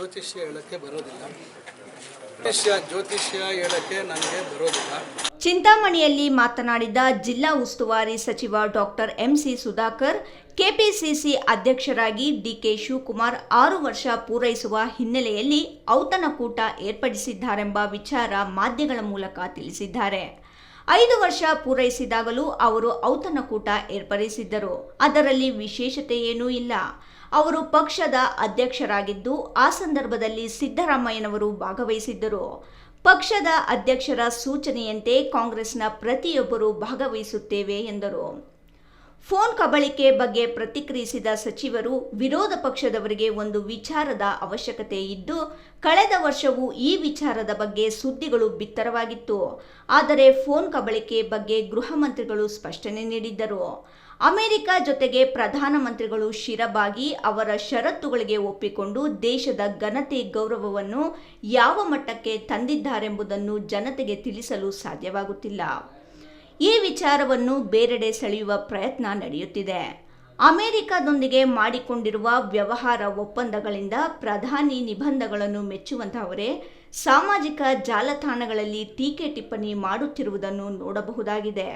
ಜ್ಯೋತಿಷ್ಯ ಹೇಳಕ್ಕೆ ಬರೋದಿಲ್ಲ. ಜ್ಯೋತಿಷ್ಯ ಹೇಳಕ್ಕೆ ನನಗೆ ಬರೋದಿಲ್ಲ. ಚಿಂತಾಮಣಿಯಲ್ಲಿ ಮಾತನಾಡಿದ ಜಿಲ್ಲಾ ಉಸ್ತುವಾರಿ ಸಚಿವ ಡಾಕ್ಟರ್ ಎಂಸಿ ಸುಧಾಕರ್, ಕೆಪಿಸಿಸಿ ಅಧ್ಯಕ್ಷರಾಗಿ ಡಿಕೆ ಶಿವಕುಮಾರ್ 6 ವರ್ಷ ಪೂರೈಸುವ ಹಿನ್ನೆಲೆಯಲ್ಲಿ ಔತಣಕೂಟ ಏರ್ಪಡಿಸಿದ್ದಾರೆಂಬ ವಿಚಾರ ಮಾಧ್ಯಮಗಳ ಮೂಲಕ ತಿಳಿಸಿದ್ದಾರೆ. 5 ವರ್ಷ ಪೂರೈಸಿದಾಗಲೂ ಅವರು ಔತಣಕೂಟ ಏರ್ಪಡಿಸಿದ್ದರು. ಅದರಲ್ಲಿ ವಿಶೇಷತೆ ಏನೂ ಇಲ್ಲ. ಅವರು ಪಕ್ಷದ ಅಧ್ಯಕ್ಷರಾಗಿದ್ದು ಆ ಸಂದರ್ಭದಲ್ಲಿ ಸಿದ್ದರಾಮಯ್ಯನವರು ಭಾಗವಹಿಸಿದ್ದರು. ಪಕ್ಷದ ಅಧ್ಯಕ್ಷರ ಸೂಚನೆಯಂತೆ ಕಾಂಗ್ರೆಸ್ನ ಪ್ರತಿಯೊಬ್ಬರೂ ಭಾಗವಹಿಸುತ್ತೇವೆ ಎಂದರು. ಫೋನ್ ಕಬಳಿಕೆ ಬಗ್ಗೆ ಪ್ರತಿಕ್ರಿಯಿಸಿದ ಸಚಿವರು, ವಿರೋಧ ಪಕ್ಷದವರಿಗೆ ಒಂದು ವಿಚಾರದ ಅವಶ್ಯಕತೆ ಇದ್ದು, ಕಳೆದ ವರ್ಷವೂ ಈ ವಿಚಾರದ ಬಗ್ಗೆ ಸುದ್ದಿಗಳು ಬಿತ್ತರವಾಗಿತ್ತು. ಆದರೆ ಫೋನ್ ಕಬಳಿಕೆ ಬಗ್ಗೆ ಗೃಹ ಮಂತ್ರಿಗಳು ಸ್ಪಷ್ಟನೆ ನೀಡಿದ್ದರು. ಅಮೆರಿಕ ಜೊತೆಗೆ ಪ್ರಧಾನಮಂತ್ರಿಗಳು ಶಿರಬಾಗಿ ಅವರ ಷರತ್ತುಗಳಿಗೆ ಒಪ್ಪಿಕೊಂಡು ದೇಶದ ಘನತೆ ಗೌರವವನ್ನು ಯಾವ ಮಟ್ಟಕ್ಕೆ ತಂದಿದ್ದಾರೆಂಬುದನ್ನು ಜನತೆಗೆ ತಿಳಿಸಲು ಸಾಧ್ಯವಾಗುತ್ತಿಲ್ಲ. ಈ ವಿಚಾರವನ್ನು ಬೇರೆಡೆ ಸೆಳೆಯುವ ಪ್ರಯತ್ನ ನಡೆಯುತ್ತಿದೆ. ಅಮೆರಿಕದೊಂದಿಗೆ ಮಾಡಿಕೊಂಡಿರುವ ವ್ಯವಹಾರ ಒಪ್ಪಂದಗಳಿಂದ ಪ್ರಧಾನಿ ನಿಬಂಧಗಳನ್ನು ಮೆಚ್ಚುವಂತಹವರೇ ಸಾಮಾಜಿಕ ಜಾಲತಾಣಗಳಲ್ಲಿ ಟೀಕೆ ಟಿಪ್ಪಣಿ ಮಾಡುತ್ತಿರುವುದನ್ನು ನೋಡಬಹುದಾಗಿದೆ.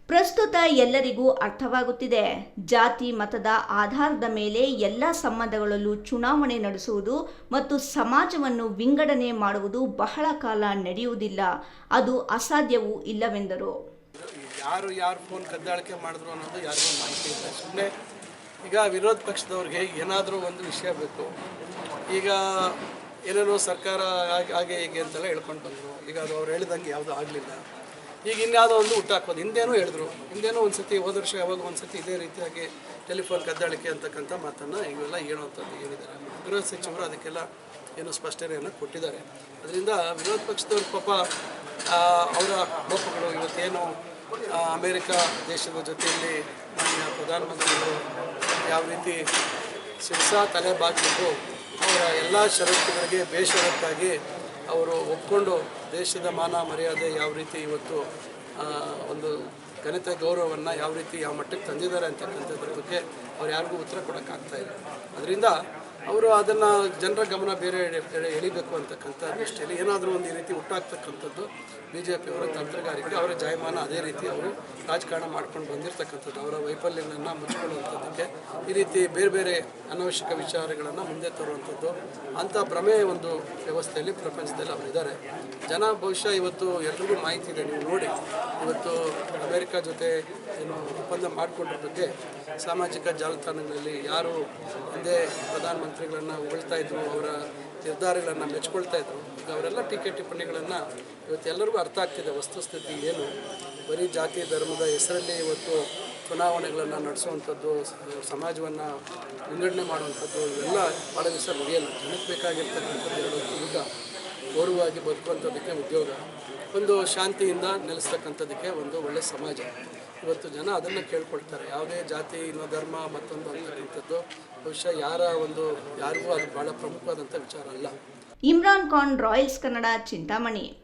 ಪ್ರಸ್ತುತ ಎಲ್ಲರಿಗೂ ಅರ್ಥವಾಗುತ್ತಿದೆ. ಜಾತಿ ಮತದ ಆಧಾರದ ಮೇಲೆ ಎಲ್ಲ ಸಂಬಂಧಗಳಲ್ಲೂ ಚುನಾವಣೆ ನಡೆಸುವುದು ಮತ್ತು ಸಮಾಜವನ್ನು ವಿಂಗಡಣೆ ಮಾಡುವುದು ಬಹಳ ಕಾಲ ನಡೆಯುವುದಿಲ್ಲ. ಅದು ಅಸಾಧ್ಯವೂ ಇಲ್ಲವೆಂದರು. ಯಾರು ಫೋನ್ ಕದ್ದಾಳಿಕೆ ಮಾಡಿದ್ರು ಅನ್ನೋದು ಯಾರಿಗೂ ಮಾಹಿತಿ ಇಲ್ಲ. ಸುಮ್ಮನೆ ಈಗ ವಿರೋಧ ಪಕ್ಷದವ್ರಿಗೆ ಏನಾದರೂ ಒಂದು ವಿಷಯ ಬೇಕು. ಈಗ ಏನೇನೋ ಸರ್ಕಾರ ಹಾಗೆ ಹೀಗೆ ಅಂತೆಲ್ಲ ಹೇಳ್ಕೊಂಡು ಬಂದರು. ಈಗ ಅದು ಅವ್ರು ಹೇಳಿದಂಗೆ ಯಾವುದೂ ಆಗಲಿಲ್ಲ. ಈಗ ಇನ್ಯಾವುದೋ ಒಂದು ಹುಟ್ಟಾಕೋದು. ಹಿಂದೇನೂ ಹೇಳಿದ್ರು. ಹಿಂದೇನೋ ಒಂದು ಸತಿ ಹೋದ ವರ್ಷ ಯಾವಾಗ ಒಂದು ಸತಿ ಇದೇ ರೀತಿಯಾಗಿ ಟೆಲಿಫೋನ್ ಕದ್ದಾಳಿಕೆ ಅಂತಕ್ಕಂಥ ಮಾತನ್ನು ಇವೆಲ್ಲ ಹೇಳುವಂಥದ್ದು ಹೇಳಿದ್ದಾರೆ. ಗೃಹ ಸಚಿವರು ಅದಕ್ಕೆಲ್ಲ ಏನೋ ಸ್ಪಷ್ಟನೆಯನ್ನು ಕೊಟ್ಟಿದ್ದಾರೆ. ಅದರಿಂದ ವಿರೋಧ ಪಕ್ಷದವ್ರ ಪಾಪ ಅವರ ಲೋಪಗಳು ಇವತ್ತೇನು ಅಮೇರಿಕ ದೇಶದ ಜೊತೆಯಲ್ಲಿ ಮಾನ್ಯ ಪ್ರಧಾನಮಂತ್ರಿಗಳು ಯಾವ ರೀತಿ ಶಿರ್ಸಾ ತಲೆ ಬಾಗಿಬಿಟ್ಟು ಅವರ ಎಲ್ಲ ಷರತ್ತುಗಳಿಗೆ ಬೇಷರತ್ತಾಗಿ ಅವರು ಒಪ್ಕೊಂಡು ದೇಶದ ಮಾನ ಮರ್ಯಾದೆ ಯಾವ ರೀತಿ ಇವತ್ತು ಒಂದು ಘನತೆ ಗೌರವವನ್ನು ಯಾವ ರೀತಿ ಯಾವ ಮಟ್ಟಕ್ಕೆ ತಂದಿದ್ದಾರೆ ಅಂತಕ್ಕಂಥದ್ರ ಬಗ್ಗೆ ಅವ್ರು ಯಾರಿಗೂ ಉತ್ತರ ಕೊಡೋಕ್ಕಾಗ್ತಾಯಿಲ್ಲ. ಅದರಿಂದ ಅವರು ಅದನ್ನು ಜನರ ಗಮನ ಬೇರೆ ಎಳಿಬೇಕು ಅಂತಕ್ಕಂಥ ದೃಷ್ಟಿಯಲ್ಲಿ ಏನಾದರೂ ಒಂದು ಈ ರೀತಿ ಹುಟ್ಟಾಗ್ತಕ್ಕಂಥದ್ದು BJPಯವರ ತಂತ್ರಗಾರಿಕೆ, ಅವರ ಜಾಯಮಾನ. ಅದೇ ರೀತಿ ಅವರು ರಾಜಕಾರಣ ಮಾಡ್ಕೊಂಡು ಬಂದಿರತಕ್ಕಂಥದ್ದು. ಅವರ ವೈಫಲ್ಯಗಳನ್ನು ಮುಚ್ಚಿಕೊಳ್ಳುವಂಥದ್ದಕ್ಕೆ ಈ ರೀತಿ ಬೇರೆ ಬೇರೆ ಅನವಶ್ಯಕ ವಿಚಾರಗಳನ್ನು ಮುಂದೆ ತರುವಂಥದ್ದು ಅಂಥ ಭ್ರಮೆ ಒಂದು ವ್ಯವಸ್ಥೆಯಲ್ಲಿ ಪ್ರಪಂಚದಲ್ಲಿ ಅವರಿದ್ದಾರೆ. ಜನ ಬಹುಶಃ ಇವತ್ತು ಎಲ್ರಿಗೂ ಮಾಹಿತಿ ಇದೆ. ನೀವು ನೋಡಿ, ಇವತ್ತು ಅಮೆರಿಕ ಜೊತೆ ಏನು ಒಪ್ಪಂದ ಮಾಡಿಕೊಂಡಿದ್ದ ಬಗ್ಗೆ ಸಾಮಾಜಿಕ ಜಾಲತಾಣಗಳಲ್ಲಿ ಯಾರು ಹಿಂದೆ ಪ್ರಧಾನಮಂತ್ರಿಗಳನ್ನು ಹೊಗಳ್ತಾ ಇದ್ರು, ಅವರ ನಿರ್ಧಾರಗಳನ್ನು ಮೆಚ್ಕೊಳ್ತಾ ಇದ್ರು, ಈಗ ಅವರೆಲ್ಲ ಟೀಕೆ ಟಿಪ್ಪಣಿಗಳನ್ನು ಇವತ್ತೆಲ್ಲರಿಗೂ ಅರ್ಥ ಆಗ್ತಿದೆ. ವಸ್ತುಸ್ಥಿತಿ ಏನು, ಬರೀ ಜಾತಿ ಧರ್ಮದ ಹೆಸರಲ್ಲಿ ಇವತ್ತು ಚುನಾವಣೆಗಳನ್ನು ನಡೆಸುವಂಥದ್ದು, ಸಮಾಜವನ್ನು ವಿಂಗಡಣೆ ಮಾಡುವಂಥದ್ದು ಇವೆಲ್ಲ ಭಾಳ ದಿವಸ ನಡೆಯಲ್ಲ. ಜನಕ್ಕೆ ಬೇಕಾಗಿರ್ತಕ್ಕಂಥದ್ದು ಎರಡು ಊಟ, ಗೌರವವಾಗಿ ಬದುಕುವಂಥದ್ದಕ್ಕೆ ಉದ್ಯೋಗ, ಒಂದು ಶಾಂತಿಯಿಂದ ನೆಲೆಸ್ತಕ್ಕಂಥದ್ದಕ್ಕೆ ಒಂದು ಒಳ್ಳೆಯ ಸಮಾಜ. ಇವತ್ತು ಜನ ಅದನ್ನು ಕೇಳ್ಕೊಳ್ತಾರೆ. ಯಾವುದೇ ಜಾತಿ ಧರ್ಮ ಮತ್ತೊಂದು ಅಂತಕ್ಕಂಥದ್ದು ಬಹುಶಃ ಯಾರಿಗೂ ಅದು ಭಾಳ ಪ್ರಮುಖವಾದಂಥ ವಿಚಾರ ಅಲ್ಲ. ಇಮ್ರಾನ್ ಖಾನ್, ರಾಯಲ್ಸ್ ಕನ್ನಡ, ಚಿಂತಾಮಣಿ.